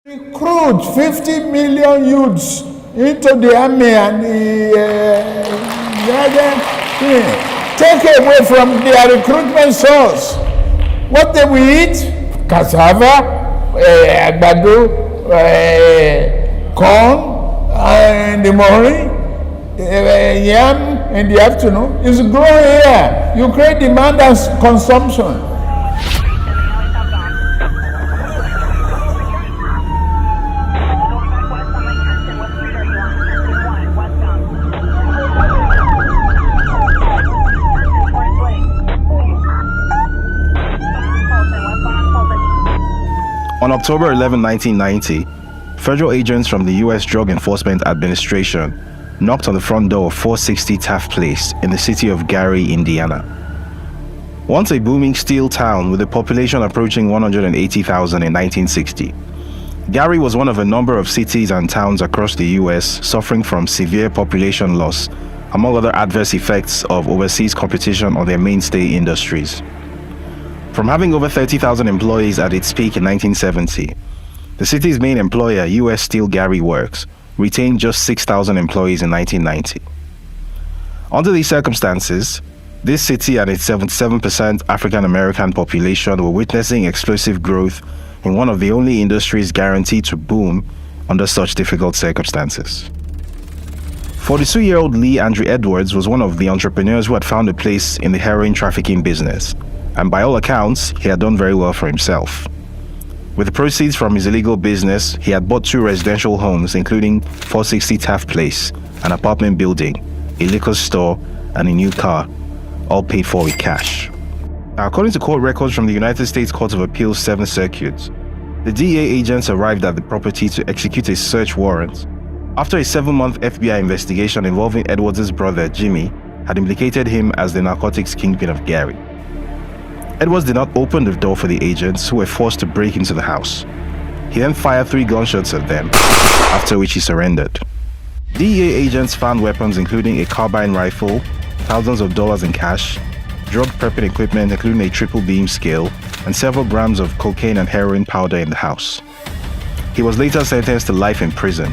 Recruit 50 million youths into the army and take away from their recruitment source. What they will eat? Cassava, àgbàdo, corn in the morning, yam in the afternoon. It's growing here. You create demand and consumption. On October 11, 1990, federal agents from the U.S. Drug Enforcement Administration knocked on the front door of 460 Taft Place in the city of Gary, Indiana. Once a booming steel town with a population approaching 180,000 in 1960, Gary was one of a number of cities and towns across the U.S. suffering from severe population loss, among other adverse effects of overseas competition on their mainstay industries. From having over 30,000 employees at its peak in 1970, the city's main employer, U.S. Steel Gary Works, retained just 6,000 employees in 1990. Under these circumstances, this city and its 77% African American population were witnessing explosive growth in one of the only industries guaranteed to boom under such difficult circumstances. 42-year-old Lee Andrew Edwards was one of the entrepreneurs who had found a place in the heroin trafficking business, and by all accounts, he had done very well for himself. With the proceeds from his illegal business, he had bought 2 residential homes, including 460 Taft Place, an apartment building, a liquor store, and a new car, all paid for with cash. Now, according to court records from the United States Court of Appeals 7th Circuit, the DEA agents arrived at the property to execute a search warrant after a 7-month FBI investigation involving Edwards' brother, Jimmy, had implicated him as the narcotics kingpin of Gary. Edwards did not open the door for the agents, who were forced to break into the house. He then fired 3 gunshots at them, after which he surrendered. DEA agents found weapons including a carbine rifle, thousands of dollars in cash, drug prepping equipment including a triple beam scale, and several grams of cocaine and heroin powder in the house. He was later sentenced to life in prison,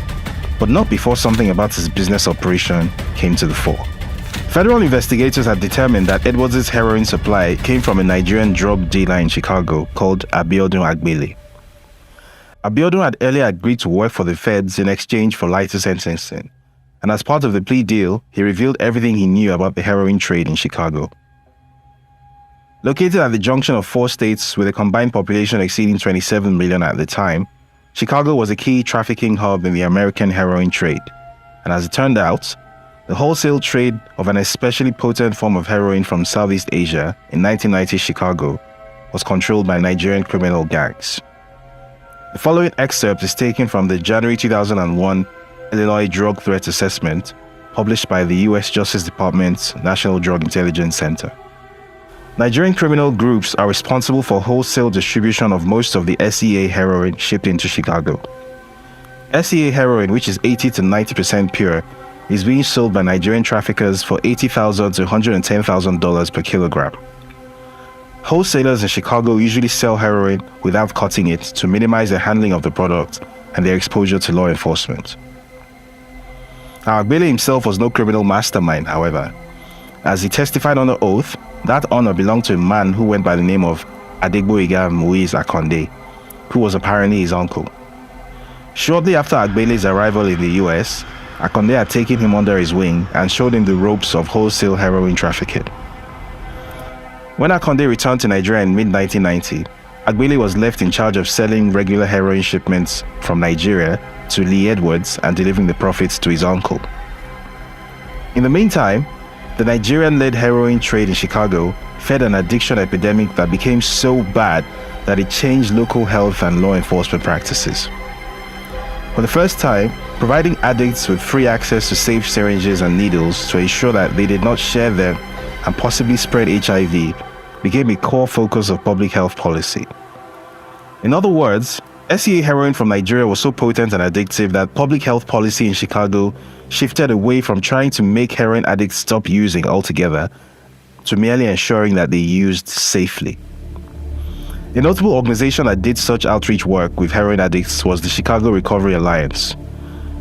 but not before something about his business operation came to the fore. Federal investigators had determined that Edwards' heroin supply came from a Nigerian drug dealer in Chicago called Abiodun Agbele. Abiodun had earlier agreed to work for the feds in exchange for lighter sentencing, and as part of the plea deal, he revealed everything he knew about the heroin trade in Chicago. Located at the junction of 4 states with a combined population exceeding 27 million at the time, Chicago was a key trafficking hub in the American heroin trade, and as it turned out, the wholesale trade of an especially potent form of heroin from Southeast Asia in 1990 Chicago was controlled by Nigerian criminal gangs. The following excerpt is taken from the January 2001 Illinois Drug Threat Assessment published by the U.S. Justice Department's National Drug Intelligence Center. Nigerian criminal groups are responsible for wholesale distribution of most of the SEA heroin shipped into Chicago. SEA heroin, which is 80 to 90% pure, is being sold by Nigerian traffickers for $80,000 to $110,000 per kilogram. Wholesalers in Chicago usually sell heroin without cutting it to minimize the handling of the product and their exposure to law enforcement. Now, Agbele himself was no criminal mastermind, however. As he testified under oath, that honor belonged to a man who went by the name of Adegboyega Moise Akonde, who was apparently his uncle. Shortly after Agbele's arrival in the US, Akonde had taken him under his wing and showed him the ropes of wholesale heroin trafficking. When Akonde returned to Nigeria in mid-1990, Agbele was left in charge of selling regular heroin shipments from Nigeria to Lee Edwards and delivering the profits to his uncle. In the meantime, the Nigerian-led heroin trade in Chicago fed an addiction epidemic that became so bad that it changed local health and law enforcement practices. For the first time, providing addicts with free access to safe syringes and needles to ensure that they did not share them and possibly spread HIV became a core focus of public health policy. In other words, SEA heroin from Nigeria was so potent and addictive that public health policy in Chicago shifted away from trying to make heroin addicts stop using altogether to merely ensuring that they used safely. A notable organization that did such outreach work with heroin addicts was the Chicago Recovery Alliance.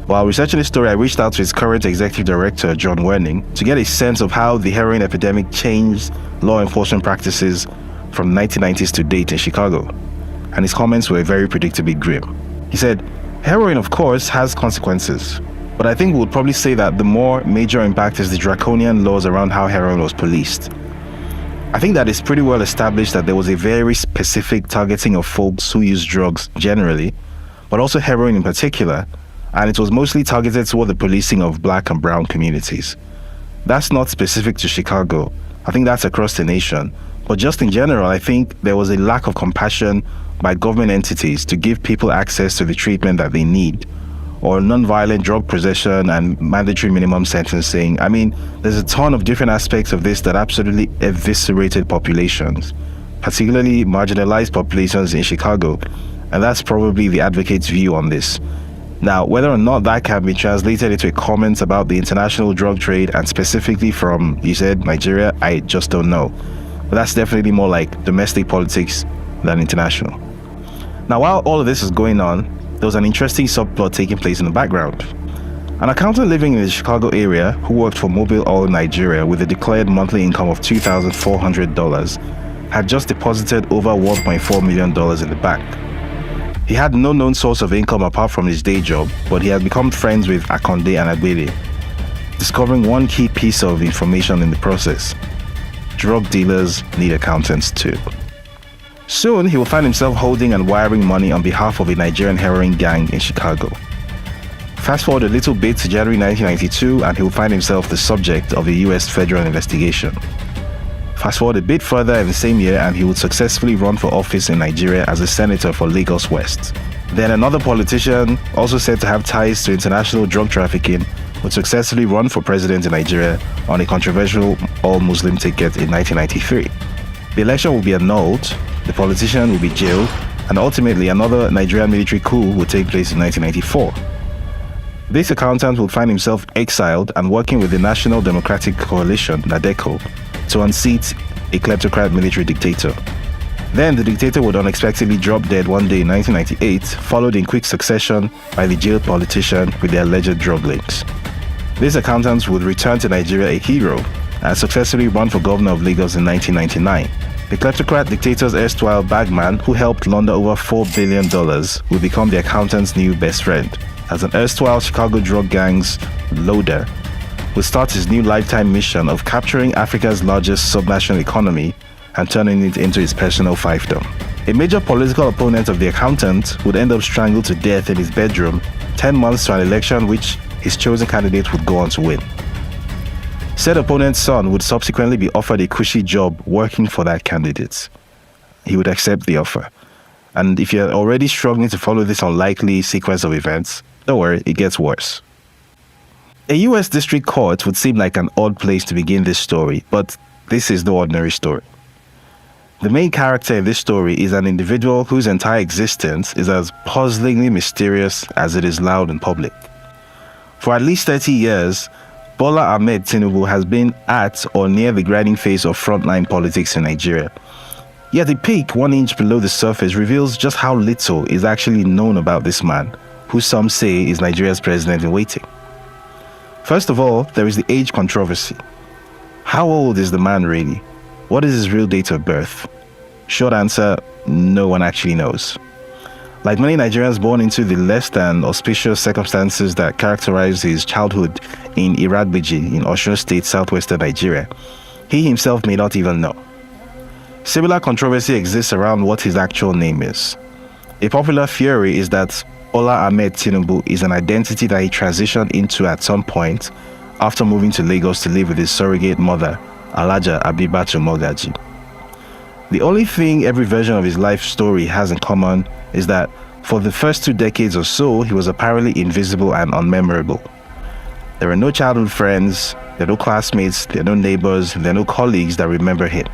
While researching this story, I reached out to its current executive director, John Werning, to get a sense of how the heroin epidemic changed law enforcement practices from the 1990s to date in Chicago. And his comments were very predictably grim. He said, "Heroin, of course, has consequences. But I think we would probably say that the more major impact is the draconian laws around how heroin was policed. I think that it's pretty well established that there was a very specific targeting of folks who use drugs generally, but also heroin in particular, and it was mostly targeted toward the policing of black and brown communities. That's not specific to Chicago. I think that's across the nation. But just in general, I think there was a lack of compassion by government entities to give people access to the treatment that they need, or non-violent drug possession and mandatory minimum sentencing. I mean, there's a ton of different aspects of this that absolutely eviscerated populations, particularly marginalized populations in Chicago, and that's probably the advocate's view on this. Now, whether or not that can be translated into a comment about the international drug trade, and specifically from, you said, Nigeria, I just don't know. But that's definitely more like domestic politics than international. Now, while all of this is going on, there was an interesting subplot taking place in the background. An accountant living in the Chicago area who worked for Mobil Oil Nigeria with a declared monthly income of $2,400 had just deposited over $1.4 million in the bank. He had no known source of income apart from his day job, but he had become friends with Akonde and Agbele, discovering one key piece of information in the process: drug dealers need accountants too. Soon, he will find himself holding and wiring money on behalf of a Nigerian heroin gang in Chicago. Fast forward a little bit to January 1992, and he will find himself the subject of a US federal investigation. Fast forward a bit further in the same year, and he would successfully run for office in Nigeria as a senator for Lagos West. Then another politician, also said to have ties to international drug trafficking, would successfully run for president in Nigeria on a controversial all-Muslim ticket in 1993. The election will be annulled, the politician will be jailed, and ultimately another Nigerian military coup will take place in 1994. This accountant will find himself exiled and working with the National Democratic Coalition, NADECO, to unseat a kleptocrat military dictator. Then the dictator would unexpectedly drop dead one day in 1998, followed in quick succession by the jailed politician with the alleged drug links. This accountant would return to Nigeria a hero and successfully run for governor of Lagos in 1999. The kleptocrat dictator's erstwhile bagman, who helped launder over $4 billion, would become the accountant's new best friend, as an erstwhile Chicago drug gang's loader would start his new lifetime mission of capturing Africa's largest subnational economy and turning it into his personal fiefdom. A major political opponent of the accountant would end up strangled to death in his bedroom 10 months to an election which his chosen candidate would go on to win. Said opponent's son would subsequently be offered a cushy job working for that candidate. He would accept the offer. And if you're already struggling to follow this unlikely sequence of events, don't worry, it gets worse. A US district court would seem like an odd place to begin this story, but this is no ordinary story. The main character in this story is an individual whose entire existence is as puzzlingly mysterious as it is loud and public. For at least 30 years, Bola Ahmed Tinubu has been at or near the grinding phase of frontline politics in Nigeria. Yet the peak 1 inch below the surface reveals just how little is actually known about this man, who some say is Nigeria's president in waiting. First of all, there is the age controversy. How old is the man really? What is his real date of birth? Short answer, no one actually knows. Like many Nigerians born into the less than auspicious circumstances that characterized his childhood in Iragbiji in Osun State, southwestern Nigeria, he himself may not even know. Similar controversy exists around what his actual name is. A popular theory is that Bola Ahmed Tinubu is an identity that he transitioned into at some point after moving to Lagos to live with his surrogate mother, Alhaja Abibatu Mogaji. The only thing every version of his life story has in common is that for the first 2 decades or so, he was apparently invisible and unmemorable. There are no childhood friends, there are no classmates, there are no neighbors, there are no colleagues that remember him.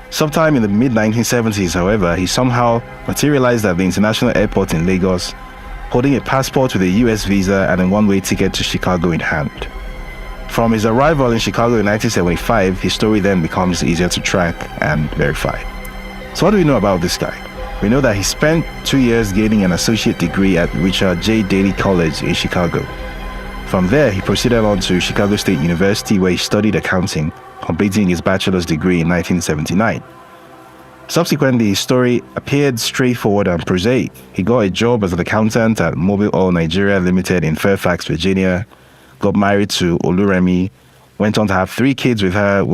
Sometime in the mid-1970s, however, he somehow materialized at the international airport in Lagos, holding a passport with a US visa and a one-way ticket to Chicago in hand. From his arrival in Chicago in 1975, his story then becomes easier to track and verify. So what do we know about this guy? We know that he spent 2 years gaining an associate degree at Richard J. Daley College in Chicago. From there, he proceeded on to Chicago State University, where he studied accounting, completing his bachelor's degree in 1979. Subsequently, his story appeared straightforward and prosaic. He got a job as an accountant at Mobil Oil Nigeria Limited in Fairfax, Virginia, got married to Oluremi, went on to have 3 kids with her,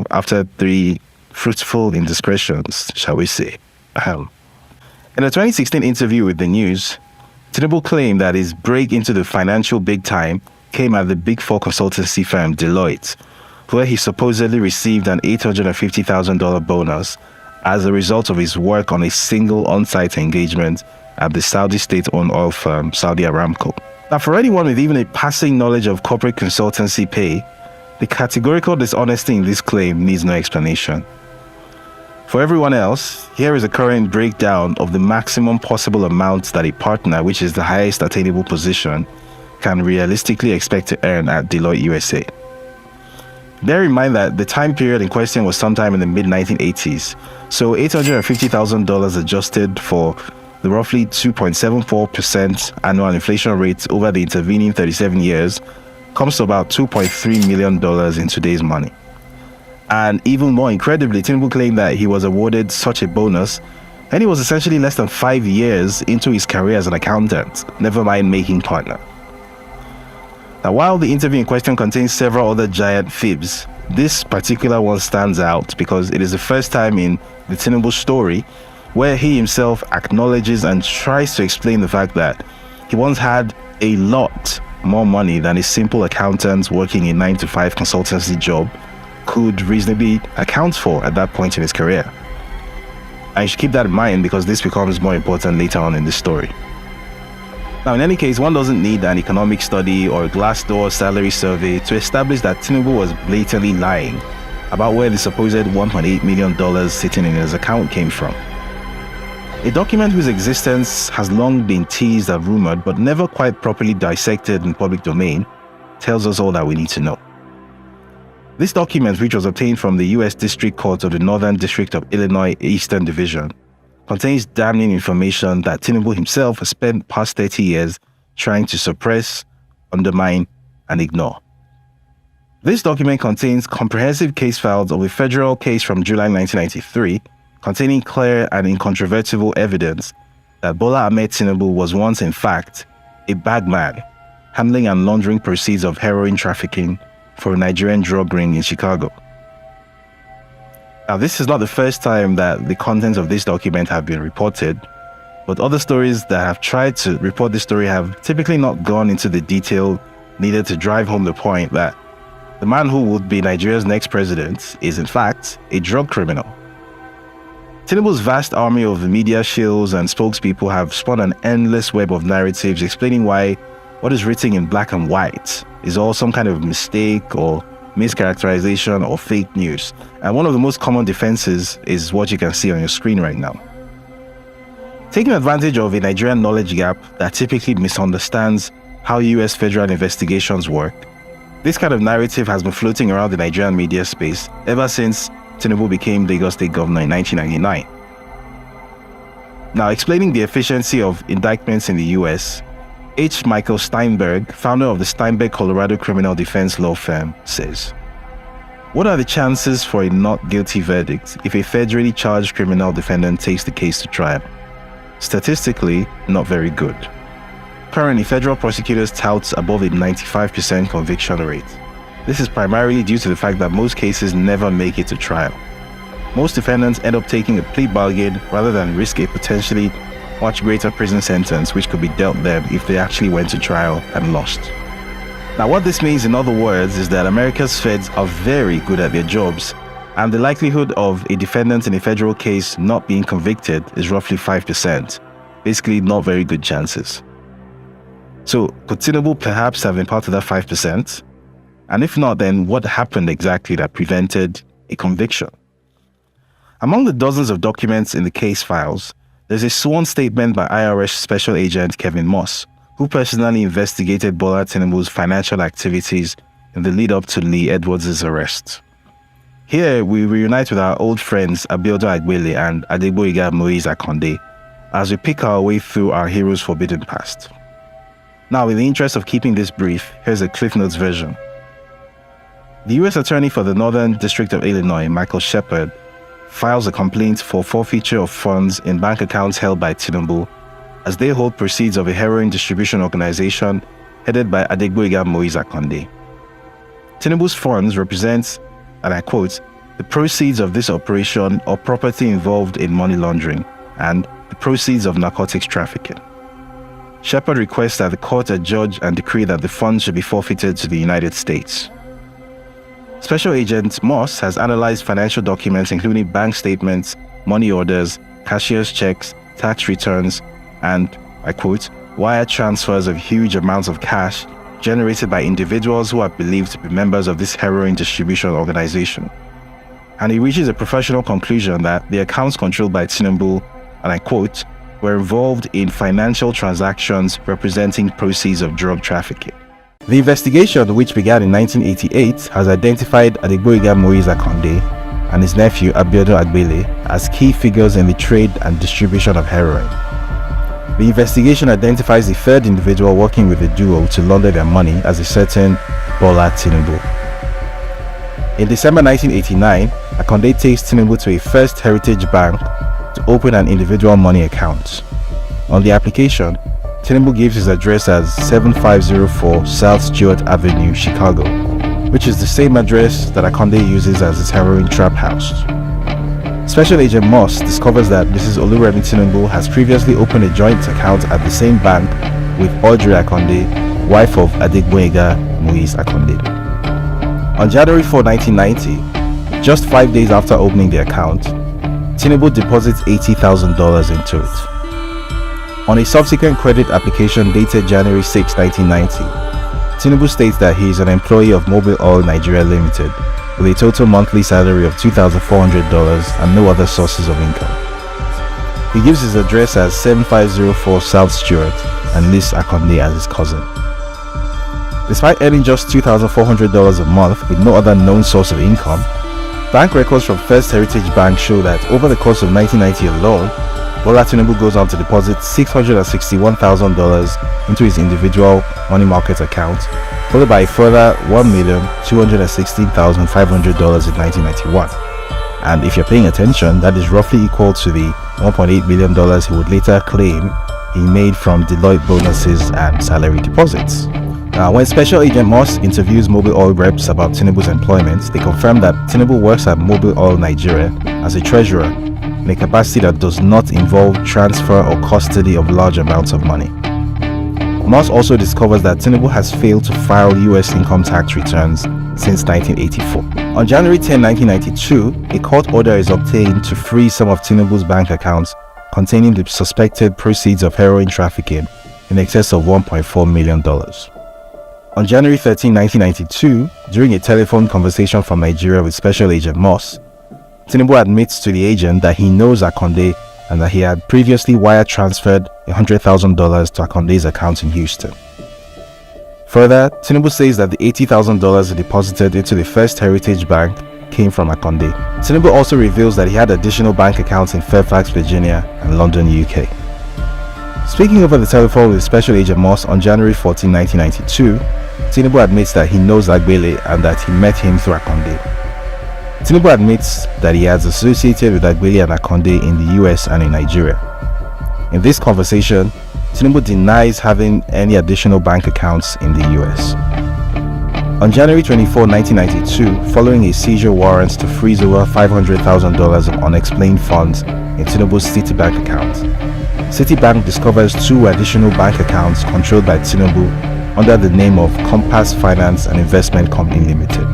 after 3 fruitful indiscretions, shall we say. In a 2016 interview with The News, Tinubu claimed that his break into the financial big time came at the Big Four consultancy firm Deloitte, where he supposedly received an $850,000 bonus as a result of his work on a single on-site engagement at the Saudi state-owned oil firm Saudi Aramco. Now, for anyone with even a passing knowledge of corporate consultancy pay, the categorical dishonesty in this claim needs no explanation. For everyone else, here is a current breakdown of the maximum possible amount that a partner, which is the highest attainable position, can realistically expect to earn at Deloitte USA. Bear in mind that the time period in question was sometime in the mid-1980s, so $850,000 adjusted for the roughly 2.74% annual inflation rate over the intervening 37 years comes to about $2.3 million in today's money. And even more incredibly, Tinubu claimed that he was awarded such a bonus and he was essentially less than 5 years into his career as an accountant, never mind making partner. Now, while the interview in question contains several other giant fibs, this particular one stands out because it is the first time in the Tinubu story where he himself acknowledges and tries to explain the fact that he once had a lot more money than a simple accountant working a 9-to-5 consultancy job could reasonably account for at that point in his career. And you should keep that in mind because this becomes more important later on in the story. Now, in any case, one doesn't need an economic study or a Glassdoor salary survey to establish that Tinubu was blatantly lying about where the supposed $1.8 million sitting in his account came from. A document whose existence has long been teased and rumored but never quite properly dissected in public domain tells us all that we need to know. This document, which was obtained from the U.S. District Court of the Northern District of Illinois Eastern Division, contains damning information that Tinubu himself has spent the past 30 years trying to suppress, undermine, and ignore. This document contains comprehensive case files of a federal case from July 1993, containing clear and incontrovertible evidence that Bola Ahmed Tinubu was once, in fact, a bagman, handling and laundering proceeds of heroin trafficking for a Nigerian drug ring in Chicago. Now, this is not the first time that the contents of this document have been reported, but other stories that have tried to report this story have typically not gone into the detail needed to drive home the point that the man who would be Nigeria's next president is, in fact, a drug criminal. Tinubu's vast army of media shills and spokespeople have spun an endless web of narratives explaining why what is written in black and white is all some kind of mistake or mischaracterization or fake news. And one of the most common defenses is what you can see on your screen right now. Taking advantage of a Nigerian knowledge gap that typically misunderstands how US federal investigations work, this kind of narrative has been floating around the Nigerian media space ever since Tinubu became Lagos State Governor in 1999. Now, explaining the efficiency of indictments in the US, H. Michael Steinberg, founder of the Steinberg Colorado criminal defense law firm, says, "What are the chances for a not guilty verdict if a federally charged criminal defendant takes the case to trial? Statistically, not very good. Currently, federal prosecutors tout above a 95% conviction rate. This is primarily due to the fact that most cases never make it to trial. Most defendants end up taking a plea bargain rather than risk a potentially much greater prison sentence which could be dealt them if they actually went to trial and lost." Now, what this means in other words is that America's feds are very good at their jobs, and the likelihood of a defendant in a federal case not being convicted is roughly 5%. Basically, not very good chances. So, could Tinubu perhaps have been part of that 5%? And if not, then what happened exactly that prevented a conviction? Among the dozens of documents in the case files, there's a sworn statement by IRS Special Agent Kevin Moss, who personally investigated Bola Tinubu's financial activities in the lead-up to Lee Edwards' arrest. Here, we reunite with our old friends Abiodun Agbele and Adegboyega Moise Akonde as we pick our way through our heroes' forbidden past. Now, in the interest of keeping this brief, here's a Cliff Notes version. The U.S. Attorney for the Northern District of Illinois, Michael Shepard, files a complaint for forfeiture of funds in bank accounts held by Tinubu as they hold proceeds of a heroin distribution organization headed by Adegboyega Moise Akonde. Tinubu's funds represent, and I quote, the proceeds of this operation or property involved in money laundering and the proceeds of narcotics trafficking. Shepard requests that the court adjudge and decree that the funds should be forfeited to the United States. Special Agent Moss has analyzed financial documents including bank statements, money orders, cashier's checks, tax returns, and, I quote, wire transfers of huge amounts of cash generated by individuals who are believed to be members of this heroin distribution organization. And he reaches a professional conclusion that the accounts controlled by Tinubu, and I quote, were involved in financial transactions representing proceeds of drug trafficking. The investigation, which began in 1988, has identified Adegboyega Moise Akonde and his nephew Abiodun Agbele as key figures in the trade and distribution of heroin. The investigation identifies a third individual working with the duo to launder their money as a certain Bola Tinubu. In December 1989, Akonde takes Tinubu to a First Heritage Bank to open an individual money account. On the application, Tinubu gives his address as 7504 South Stewart Avenue, Chicago, which is the same address that Akonde uses as his heroin trap house. Special Agent Moss discovers that Mrs. Oluremi Tinubu has previously opened a joint account at the same bank with Audrey Akonde, wife of Adegboyega Moise Akonde. On January 4, 1990, just 5 days after opening the account, Tinubu deposits $80,000 into it. On a subsequent credit application dated January 6, 1990, Tinubu states that he is an employee of Mobil Oil Nigeria Limited with a total monthly salary of $2,400 and no other sources of income. He gives his address as 7504 South Stewart and lists Akonde as his cousin. Despite earning just $2,400 a month with no other known source of income, bank records from First Heritage Bank show that over the course of 1990 alone, Bola Tinubu goes on to deposit $661,000 into his individual money market account, followed by a further $1,216,500 in 1991. And if you're paying attention, that is roughly equal to the $1.8 million he would later claim he made from Deloitte bonuses and salary deposits. Now, when Special Agent Moss interviews Mobil Oil reps about Tinubu's employment, they confirm that Tinubu works at Mobil Oil Nigeria as a treasurer in a capacity that does not involve transfer or custody of large amounts of money. Moss also discovers that Tinubu has failed to file US income tax returns since 1984. On January 10, 1992, a court order is obtained to freeze some of Tinubu's bank accounts containing the suspected proceeds of heroin trafficking in excess of $1.4 million. On January 13, 1992, during a telephone conversation from Nigeria with Special Agent Moss, Tinubu admits to the agent that he knows Akonde and that he had previously wire transferred $100,000 to Akonde's account in Houston. Further, Tinubu says that the $80,000 he deposited into the First Heritage Bank came from Akonde. Tinubu also reveals that he had additional bank accounts in Fairfax, Virginia and London, UK. Speaking over the telephone with Special Agent Moss on January 14, 1992, Tinubu admits that he knows Agbele and that he met him through Akonde. Tinubu admits that he has associated with Agbele and Akonde in the US and in Nigeria. In this conversation, Tinubu denies having any additional bank accounts in the US. On January 24, 1992, following a seizure warrant to freeze over $500,000 of unexplained funds in Tinubu's Citibank account, Citibank discovers 2 additional bank accounts controlled by Tinubu under the name of Compass Finance and Investment Company Limited.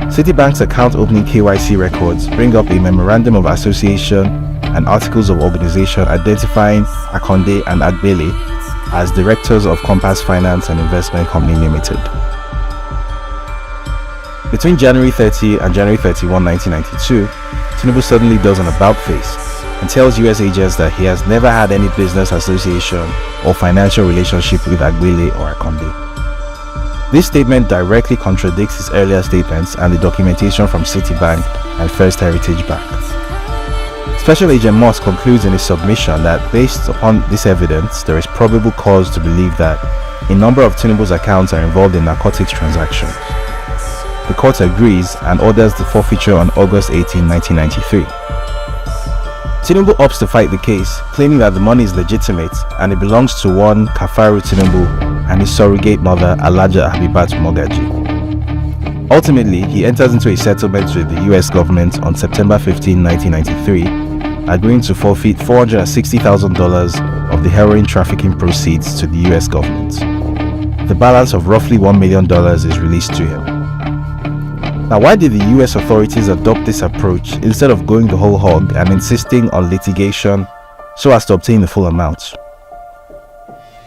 Citibank's account opening KYC records bring up a memorandum of association and articles of organization identifying Akonde and Agbele as directors of Compass Finance and Investment Company Limited. Between January 30 and January 31, 1992, Tinubu suddenly does an about-face and tells US agents that he has never had any business association or financial relationship with Agbele or Akonde. This statement directly contradicts his earlier statements and the documentation from Citibank and First Heritage Bank. Special Agent Moss concludes in his submission that based upon this evidence, there is probable cause to believe that a number of Tinubu's accounts are involved in narcotics transactions. The court agrees and orders the forfeiture on August 18, 1993. Tinubu opts to fight the case, claiming that the money is legitimate and it belongs to one Kafaru Tinubu and his surrogate mother Alaja Habibat Mogaji. Ultimately, he enters into a settlement with the US government on September 15, 1993, agreeing to forfeit $460,000 of the heroin trafficking proceeds to the US government. The balance of roughly $1 million is released to him. Now, why did the US authorities adopt this approach instead of going the whole hog and insisting on litigation so as to obtain the full amount?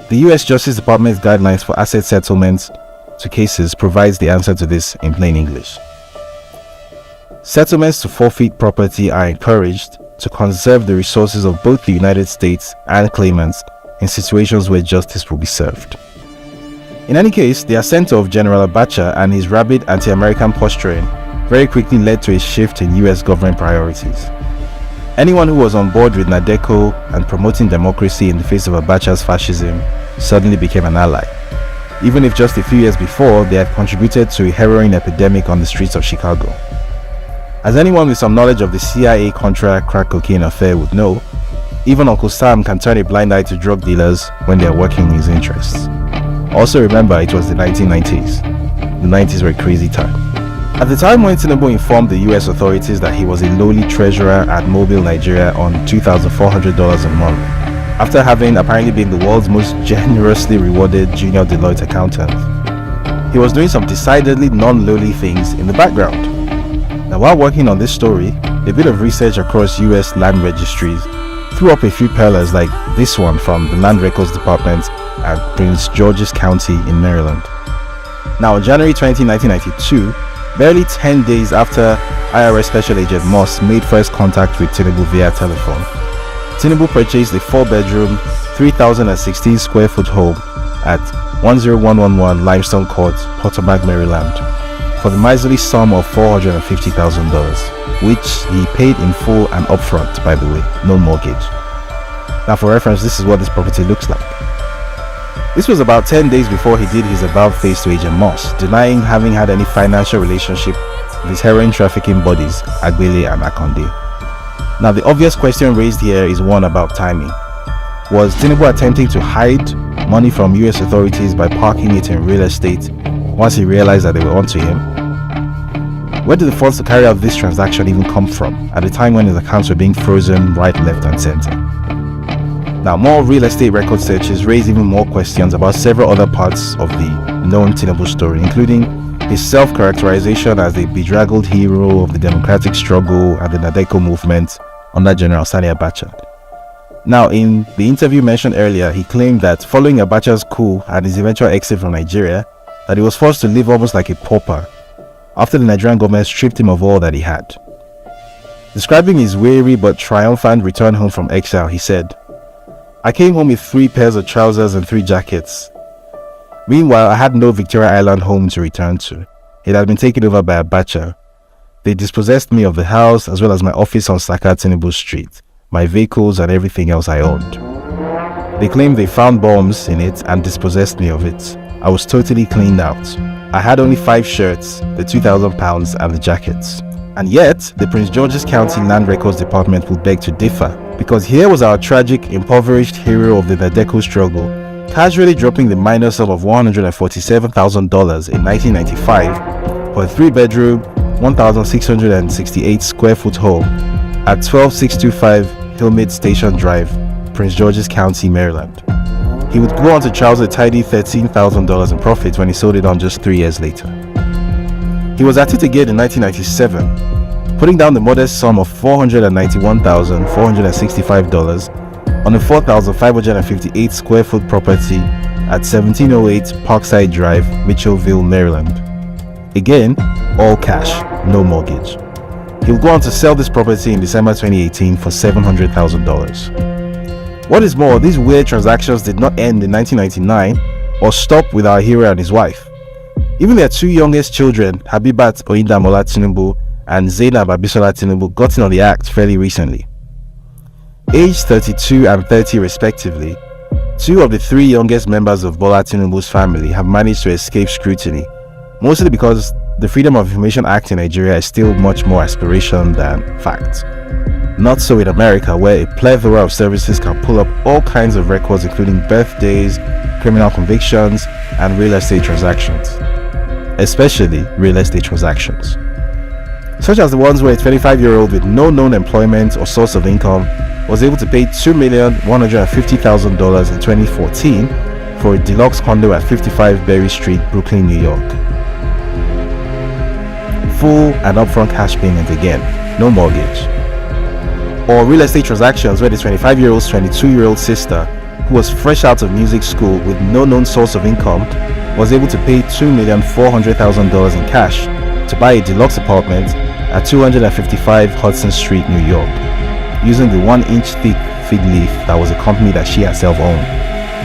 The US Justice Department's guidelines for asset settlements to cases provides the answer to this in plain English. Settlements to forfeit property are encouraged to conserve the resources of both the United States and claimants in situations where justice will be served. In any case, the ascent of General Abacha and his rabid anti-American posturing very quickly led to a shift in US government priorities. Anyone who was on board with Nadeco and promoting democracy in the face of Abacha's fascism suddenly became an ally, even if just a few years before they had contributed to a heroin epidemic on the streets of Chicago. As anyone with some knowledge of the CIA-Contra crack cocaine affair would know, even Uncle Sam can turn a blind eye to drug dealers when they are working in his interests. Also remember, it was the 1990s. The 90s were a crazy time. At the time when Tinubu informed the US authorities that he was a lowly treasurer at Mobile, Nigeria on $2,400 a month, after having apparently been the world's most generously rewarded junior Deloitte accountant, he was doing some decidedly non-lowly things in the background. Now, while working on this story, a bit of research across US land registries threw up a few pearlers like this one from the Land Records Department at Prince George's County in Maryland. Now, on January 20, 1992, barely 10 days after IRS Special Agent Moss made first contact with Tinubu via telephone, Tinubu purchased a 4-bedroom, 3,016 square foot home at 10111 Limestone Court, Potomac, Maryland, for the miserly sum of $450,000, which he paid in full and upfront, by the way, no mortgage. Now, for reference, this is what this property looks like. This was about 10 days before he did his about-face to Agent Moss, denying having had any financial relationship with his heroin trafficking buddies, Agbele and Akonde. Now, the obvious question raised here is one about timing. Was Tinubu attempting to hide money from US authorities by parking it in real estate once he realized that they were onto him? Where did the funds to carry out this transaction even come from at a time when his accounts were being frozen right, left and center? Now, more real estate record searches raise even more questions about several other parts of the known Tinubu story, including his self-characterization as a bedraggled hero of the democratic struggle and the Nadeco movement under General Sani Abacha. Now, in the interview mentioned earlier, he claimed that following Abacha's coup and his eventual exit from Nigeria, that he was forced to live almost like a pauper after the Nigerian government stripped him of all that he had. Describing his weary but triumphant return home from exile, he said, "I came home with 3 pairs of trousers and 3 jackets. Meanwhile, I had no Victoria Island home to return to. It had been taken over by Abacha. They dispossessed me of the house as well as my office on Saka Tinubu Street, my vehicles and everything else I owned. They claimed they found bombs in it and dispossessed me of it. I was totally cleaned out. I had only 5 shirts, the £2,000 and the jackets." And yet, the Prince George's County Land Records Department will beg to differ, because here was our tragic, impoverished hero of the Nadeco struggle, casually dropping the minor sum of $147,000 in 1995 for a 3-bedroom, 1,668 square foot home at 12625 Hillmead Station Drive, Prince George's County, Maryland. He would go on to trouse a tidy $13,000 in profit when he sold it on just 3 years later. He was at it again in 1997, putting down the modest sum of $491,465 on a 4,558 square foot property at 1708 Parkside Drive, Mitchellville, Maryland. Again, all cash, no mortgage. He'll go on to sell this property in December 2018 for $700,000. What is more, these weird transactions did not end in 1999 or stop with our hero and his wife. Even their two youngest children, Habibat Oyindamola Tinubu and Zainab Abisola Tinubu, got in on the act fairly recently. Aged 32 and 30 respectively, two of the three youngest members of Bola Tinubu's family have managed to escape scrutiny, mostly because the Freedom of Information Act in Nigeria is still much more aspiration than fact. Not so in America, where a plethora of services can pull up all kinds of records including birthdays, criminal convictions, and real estate transactions. Especially real estate transactions. Such as the ones where a 25-year-old with no known employment or source of income was able to pay $2,150,000 in 2014 for a deluxe condo at 55 Berry Street, Brooklyn, New York. Full and upfront cash payment again, no mortgage. Or real estate transactions where the 25-year-old's 22-year-old sister, who was fresh out of music school with no known source of income, was able to pay $2,400,000 in cash to buy a deluxe apartment at 255 Hudson Street, New York, using the 1-inch thick fig leaf that was a company that she herself owned.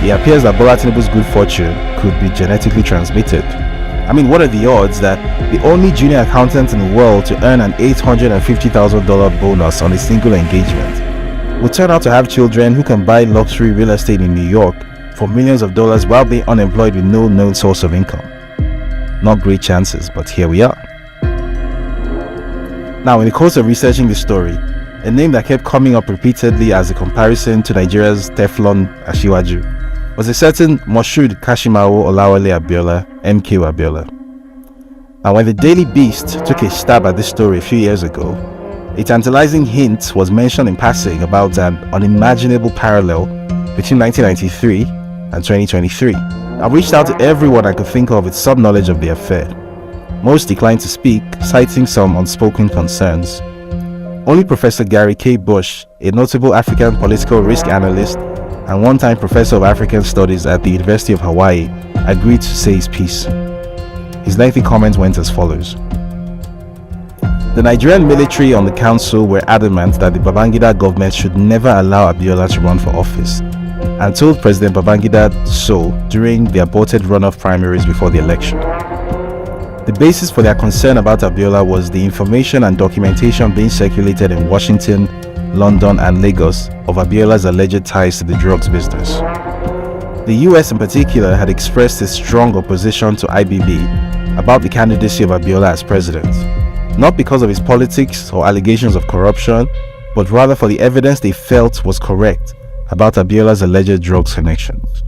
It appears that Bola Tinubu's good fortune could be genetically transmitted. I mean, what are the odds that the only junior accountant in the world to earn an $850,000 bonus on a single engagement will turn out to have children who can buy luxury real estate in New York for millions of dollars while being unemployed with no known source of income? Not great chances, but here we are. Now, in the course of researching this story, a name that kept coming up repeatedly as a comparison to Nigeria's Teflon Asiwaju was a certain Moshood Kashimawo Olawale Abiola, MK Abiola. Now, when the Daily Beast took a stab at this story a few years ago, a tantalizing hint was mentioned in passing about an unimaginable parallel between 1993 and 2023. I reached out to everyone I could think of with some knowledge of the affair. Most declined to speak, citing some unspoken concerns. Only Professor Gary K. Bush, a notable African political risk analyst and one-time professor of African studies at the University of Hawaii, agreed to say his piece. His lengthy comment went as follows. The Nigerian military on the council were adamant that the Babangida government should never allow Abiola to run for office, and told President Babangida so during the aborted runoff primaries before the election. The basis for their concern about Abiola was the information and documentation being circulated in Washington, London, and Lagos of Abiola's alleged ties to the drugs business. The US in particular had expressed its strong opposition to IBB about the candidacy of Abiola as president, not because of his politics or allegations of corruption, but rather for the evidence they felt was correct about Abiola's alleged drugs connections.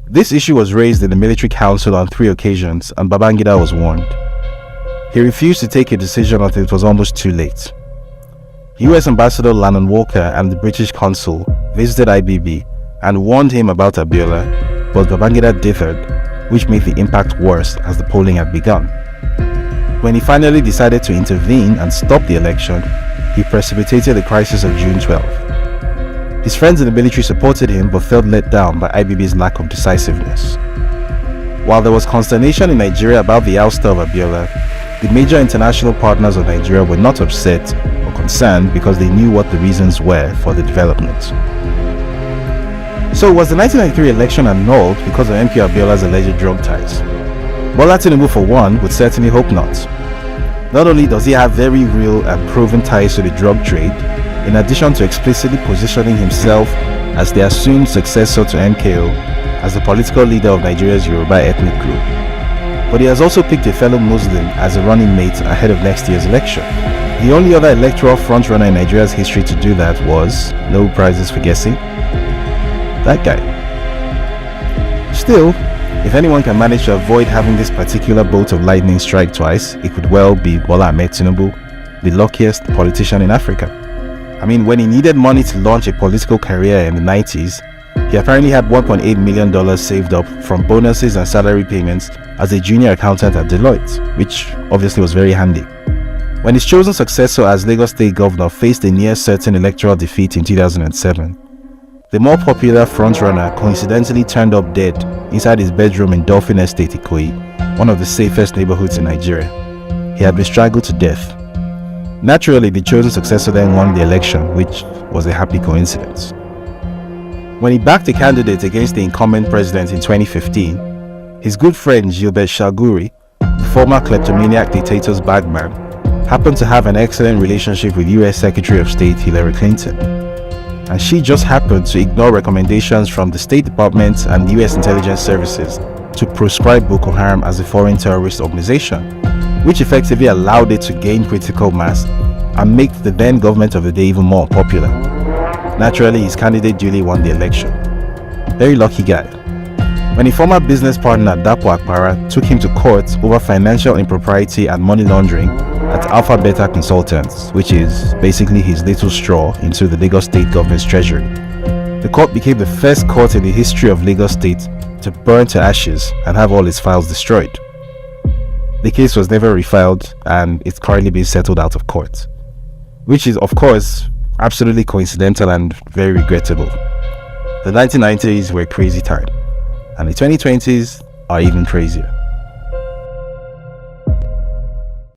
This issue was raised in the military council on 3 occasions, and Babangida was warned. He refused to take a decision until it was almost too late. US Ambassador Lannon Walker and the British consul visited IBB and warned him about Abiola, but Babangida dithered, which made the impact worse as the polling had begun. When he finally decided to intervene and stop the election, he precipitated the crisis of June 12. His friends in the military supported him but felt let down by IBB's lack of decisiveness. While there was consternation in Nigeria about the ouster of Abiola, the major international partners of Nigeria were not upset or concerned because they knew what the reasons were for the development. So was the 1993 election annulled because of MK Abiola's alleged drug ties? Bola Tinubu, for one, would certainly hope not. Not only does he have very real and proven ties to the drug trade, in addition to explicitly positioning himself as the assumed successor to MKO as the political leader of Nigeria's Yoruba ethnic group, but he has also picked a fellow Muslim as a running mate ahead of next year's election. The only other electoral frontrunner in Nigeria's history to do that was, no prizes for guessing, that guy. Still, if anyone can manage to avoid having this particular bolt of lightning strike twice, it could well be Bola Ahmed Tinubu, the luckiest politician in Africa. I mean, when he needed money to launch a political career in the 90s, he apparently had $1.8 million saved up from bonuses and salary payments as a junior accountant at Deloitte, which obviously was very handy. When his chosen successor as Lagos State Governor faced a near-certain electoral defeat in 2007, the more popular frontrunner coincidentally turned up dead inside his bedroom in Dolphin Estate, Ikoyi, one of the safest neighborhoods in Nigeria. He had been strangled to death. Naturally, the chosen successor then won the election, which was a happy coincidence. When he backed a candidate against the incumbent president in 2015, His good friend Gilbert Chaguri, the former kleptomaniac dictator's bagman, happened to have an excellent relationship with US Secretary of State Hillary Clinton. And she just happened to ignore recommendations from the State Department and US intelligence services to proscribe Boko Haram as a foreign terrorist organization, which effectively allowed it to gain critical mass and make the then government of the day even more popular. Naturally, his candidate duly won the election. Very lucky guy. When a former business partner, Dapo Akpara, took him to court over financial impropriety and money laundering at Alpha Beta Consultants, which is basically his little straw into the Lagos State government's treasury, the court became the first court in the history of Lagos State to burn to ashes and have all its files destroyed. The case was never refiled and it's currently being settled out of court, which is, of course, absolutely coincidental and very regrettable. The 1990s were a crazy time, and the 2020s are even crazier.